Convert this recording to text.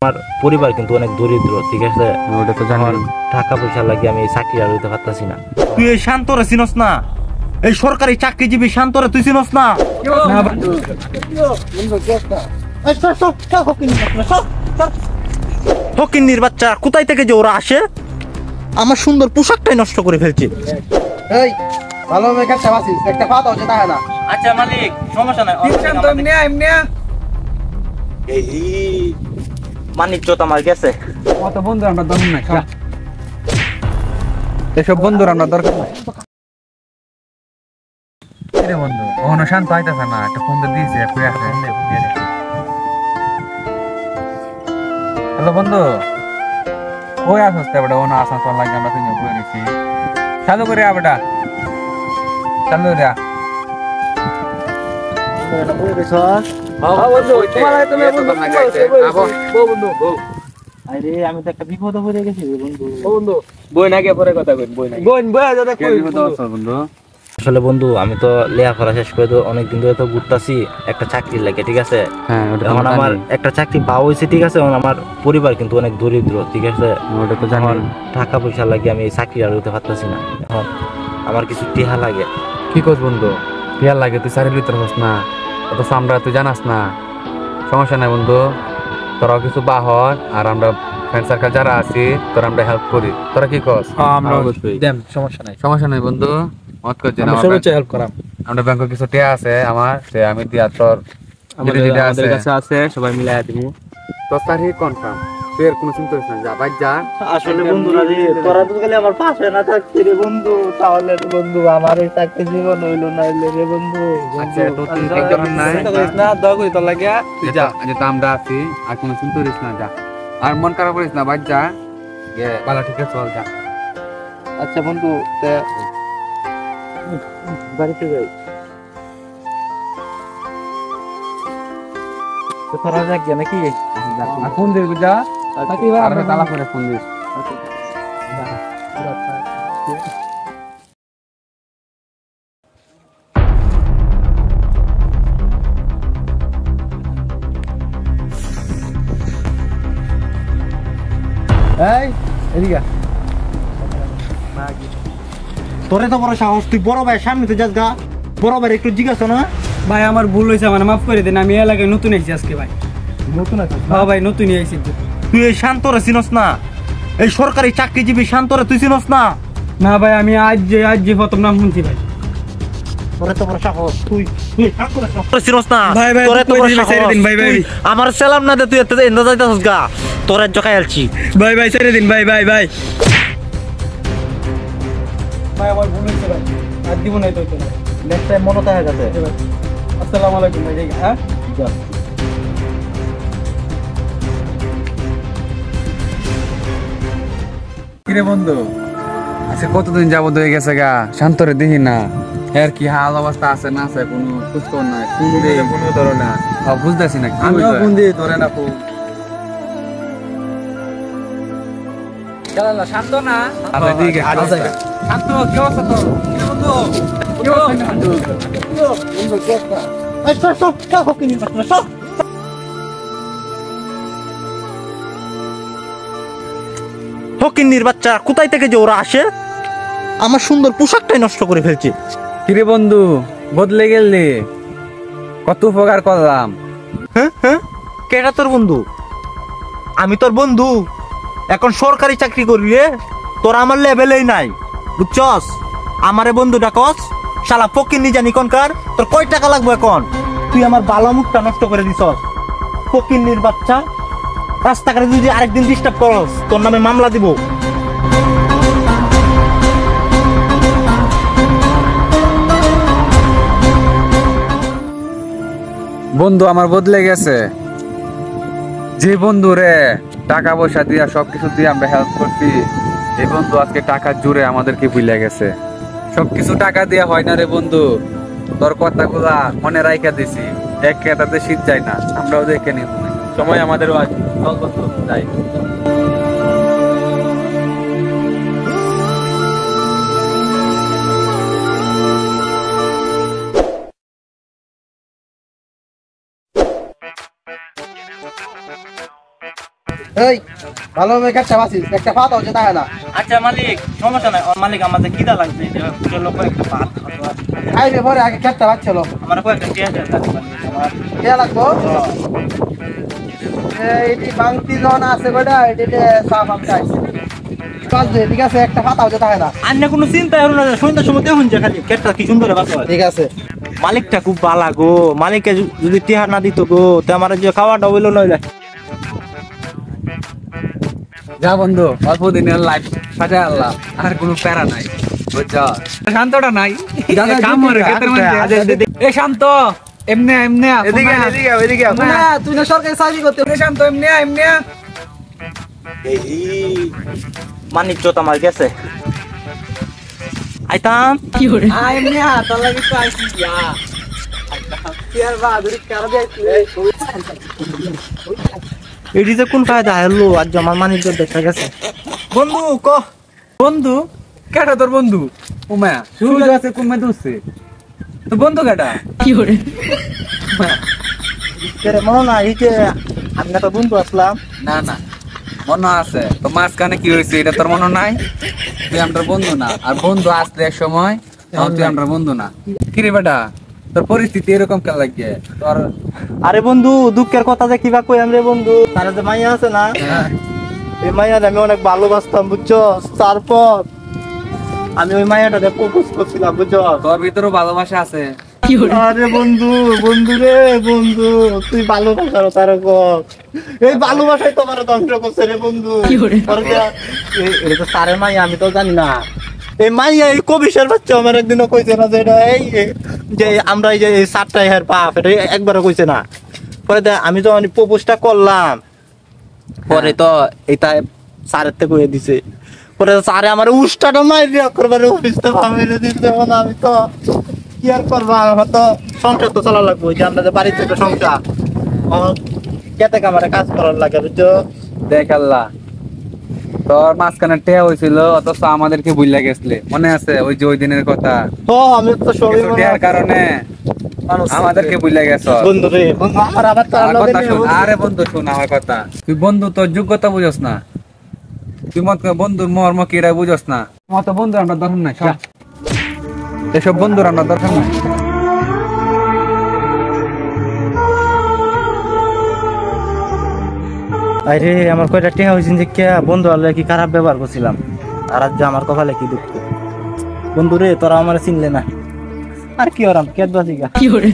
আমার পরিবার কিন্তু অনেক দরিদ্র, ঠিক আছে? ওটা তো জানি। টাকা পয়সা লাগে আমি চাকরি আর হইতে পারতাছি না। তুই এই শান্তরে চিনস না? এই সরকারি চাকরিজীবী শান্তরে তুই চিনস না? ফকিন্নির বাচ্চা, কোথায় থেকে যে ওরা আসে আমার সুন্দর পোশাকটাই নষ্ট করে ফেলছে। এই ভালো মেকআপটা বাসিস একটা পাতা হচ্ছে তাই না। আচ্ছা মালিক, সমস্যা নাই। মানিজ্যত আমার গেছে। অত বন্ধু আমরা দরকার নাই, এসব বন্ধুর আমরা দরকার নাই। রে বন্ধু ওখানে শান্ত হইতেছে না, একটা ফোন দিয়েছে। হ্যালো বন্ধু, ওই আসতে বেটা ওনা আসানসোল লাগে আমরা তিনজন বই নিছি। চালু করে বেটা, চালু রে। আমি তো একটা বিপদ হয়ে গেছি বন্ধু। আসলে বন্ধু, আমি তো লেখাপড়া শেষ করে তো অনেকদিন ধরে তো ঘুরতাছি একটা চাকরির লাগে, ঠিক আছে? এখন আমার একটা চাকরি পাওয়া হয়েছে, ঠিক আছে? এখন আমার পরিবার কিন্তু অনেক দরিদ্র, ঠিক আছে? আমার টাকা পয়সা লাগে আমি চাকরি আর হইতে পারতাছি না। এখন আমার কিছু টিহা লাগে। কি করছ বন্ধু? টিয়ার লাগে তুই চাকরির ভিতরে হস না, অথচ আমরা তুই জানাস না। সমস্যা নাই বন্ধু, তোরাও কিছু বাহর আর আমরা ফ্রেন্ড সার্কেল যারা আছি তোরা আমরা হেল্প করি। তোরা কি কস? সমস্যা নাই বন্ধু, মত করছি না। আমরা ব্যাংকে কিছু টিয়া আছে আমার, সে আমি দিয়া তোর আমাদের কাছে আছে সবাই মিলাই দিব। তোর তারিখ কনফার্ম, তুই এর কোনো চিন্তা করিস না, যা বাইর যা। আসলে বন্ধুরা রে, তোরা তো গেলে আমার পাশে না থাকছিস রে বন্ধু, তাহলে বন্ধু আমার এই চাকরি জীবন হইলো না রে বন্ধু। আচ্ছা তো তুই একদম নাই না, দয়া করি তোর লাগিয়া তুই যা। আজ তো আমরা আছি, আর কোনো চিন্তা করিস না, যা। আর মন খারাপ করিস না, বাইর যা। বালা ঠিক আছে, চল যা। আচ্ছা বন্ধু, বাড়িতে যাই। তোরা যাক নাকি? ফোন দিবি যা, আর তালা করে ফোন দিস। তোরে তো বড় সাহস, তুই বড় ভাই সামনে তো যাস গা। বড় ভাই একটু জিজ্ঞাসা না? ভাই আমার ভুল হয়েছে, মানে মাফ করে দেন। আমি এলাকায় নতুন আইছি আজকে ভাই। নতুন আছে? হ্যাঁ ভাই নতুনই আইছি। তুই এই শান্তরে চিনস না? এই সরকারি চাকরিজীবী শান্তরে তুই চিনস না? না ভাই আমি আজ যে প্রথম নাম শুনছি ভাই। তোরে তো বড় সাহস, তুই শান্তরে চিনস না? ভাই ভাই তোরে তো বড় ছেড়ে সাহস, দিন ভাই ভাই। আমার সালাম না দে, তুই এত এন্দ যাইতাছস গা। তোরে জকাই আলছি ভাই ভাই ছেড়ে দিন ভাই ভাই ভাই। ভাই আমার ভুল হয়েছে ভাই, আর দিব নাই তো। নেক্সট টাইম মনে থাকে যাবে। আসসালামু আলাইকুম ভাই। হ্যাঁ কিরে বন্ধু, আচ্ছা কতদিন যাবত হয়ে গেছে গা, শান্তরে দেখি না। এর কি হাল অবস্থা আছে না আছে কোনো খোঁজখবর নাই। ফোন ধরো না, বুঝতেছি না। আমিও ফোন দিই, ধরে না ফোন। শান্ত না? শান্ত কি অবস্থা তোর? বন্ধু কি অবস্থা? ফকিন্নির বাচ্চা, কোথায় থেকে যে ওরা আসে আমার সুন্দর পোশাকটাই নষ্ট করে ফেলছে। কিরে বন্ধু, বদলে গেলি, কত উপকার করলাম। হ্যাঁ, কেটা তোর বন্ধু? আমি তোর বন্ধু? এখন সরকারি চাকরি করবি রে, তোরা আমার লেভেলেই নাই, বুঝছস? আমারে বন্ধু ডাকস, শালা ফকিন্নি জানি কোনকার। তোর কয় টাকা লাগবে এখন? তুই আমার ভালো মুখটা নষ্ট করে দিছস, ফকিন্নির বাচ্চা। রাস্তাঘাটে যদি আরেকদিন ডিস্টার্ব করস, তোর নামে মামলা দিব। বন্ধু আমার বদলে গেছে। যে বন্ধু রে টাকা পয়সা দিয়া সবকিছু দিয়ে আমরা হেল্প করছি, এই বন্ধু আজকে টাকা জুড়ে আমাদেরকে ভুলে গেছে। সবকিছু টাকা দিয়া হয় না রে বন্ধু, তোর কথাগুলা মনে রাইখা দিছি। এক কেটাতে শীত যায় না, আমরাও দেখে নিব, সময় আমাদেরও আছে। চল বন্ধু যাই। এই ভালোভাবে কাটতে পারছিস একটা পাতা হচ্ছে তাই না আচ্ছা মালিক, সমস্যা নাই। মালিক আমাদের খিদা লাগছে, চলো কয়েকটা ভাত খাওয়া। খাইবে পরে আগে কাটতে পারছিল আমার কয়েকটা পেঁয়াজ লাগবে মালিক, আমার কে লাগবো এইটি বাংতি জন আছে গোটা এটিতে সাফ আমি চাইছি ঠিক আছে একটা পাতা হচ্ছে তাই না অন্য কোনো চিন্তা হলো না, সন্ধ্যার সময় দেখুন যে খালি কেটটা কি সুন্দর বাস হয়। ঠিক আছে মালিকটা খুব বালা গো, মালিককে যদি টিহার না দিত গো তো আমার যে খাওয়াটা হইলো নইলে। যা বন্ধু, অল্প দিনের লাইফ সাজা আল্লাহ, আর কোনো প্যারা নাই, বুঝছ? শান্তটা নাই, কাম করে ক্ষেতের মধ্যে। এ শান্ত, এমনে এমনে এদিকে এদিকে এদিকে না তুই না সরকারি চাকরি করতে এ শান্ত, এমনে এমনে মানিক চোত আমার গেছে, আইতাম এমনি তোর লাগি তো আইছি ইয়ার বাহাদুরি কারো এটি যে কোন ফায়দা হলো আজ আমার মানিক চোত দেখা গেছে। বন্ধু ক বন্ধু কেটা তোর বন্ধু? উমা শুরু আছে কুমে দুসে তো বন্ধু কেটা? মনে না এই যে আমি একটা বন্ধু আসলাম। না না মনে আছে তো, মাঝখানে কি হয়েছে এটা তোর মনে নাই? তুই আমার বন্ধু না, আর বন্ধু আসলে এক সময় তখন তুই আমার বন্ধু না। কিরে বেটা, তোর পরিস্থিতি এরকম কেন লাগে তোর? আরে বন্ধু দুঃখের কথা যে কিবা কই আমরে বন্ধু, তার যে মাইয়া আছে না, এই মাইয়াটা আমি অনেক ভালোবাসতাম বুঝছো। তারপর আমি ওই মাইয়াটাকে প্রপোজ করছিলাম বুঝছো। তোর ভিতরেও ভালোবাসা আছে। আরে বন্ধু, বন্ধু রে বন্ধু, তুই ভালোবাসার তার এই ভালোবাসাই তোমার ধ্বংস করছে রে বন্ধু। এটা তো সারের মাইয়া, আমি তো জানি না। এই মাইয়া এই কবিশের বাচ্চা আমার একদিনও কইছে না যে এটা এই যে আমরা এই যে সাতটা হের বাপ, এটা একবারও কইছে না। পরে আমি যখন প্রপোজটা করলাম, পরে তো এটা স্যারের থেকে কয়ে দিছে। পরে স্যারে আমার উষ্টাটা মাইরিয়া করবার অফিসটা ভাবে দিতে, আমি তো কি আর করবো, আমার তো সংসার তো চলা লাগবো, যে আমরা যে বাড়ি থেকে সংসার কেতে কামারে কাজ করার লাগে বুঝছো। দেখ আল্লাহ, তোর মাঝখানে টেয়া হয়েছিল অথচ আমাদেরকে ভুলে গেছলে, মনে আছে ওই যে ওই দিনের কথা? তো আমি তো সবই কিছু টেয়ার কারণে আমাদেরকে ভুলে গেছ। বন্ধু রে বন্ধু, আমার আবার তো আমার কথা শোন, আরে বন্ধু শোন আমার কথা। তুই বন্ধু তোর যোগ্যতা বুঝস না, তুই মত বন্ধুর মর্ম কি এটা বুঝস না। মত বন্ধু আমরা দরকার নাই, সব এসব বন্ধুর আমরা দরকার নাই। আরে আমার কয়টা টেহা হয়েছে যে কে বন্ধু আল্লাহ কি খারাপ ব্যবহার করছিলাম, আর আজ যে আমার কপালে কি দুঃখ। বন্ধু রে তোরা আমার চিনলে না, আর কি ওরাম কেদ বাজিগা কি করে।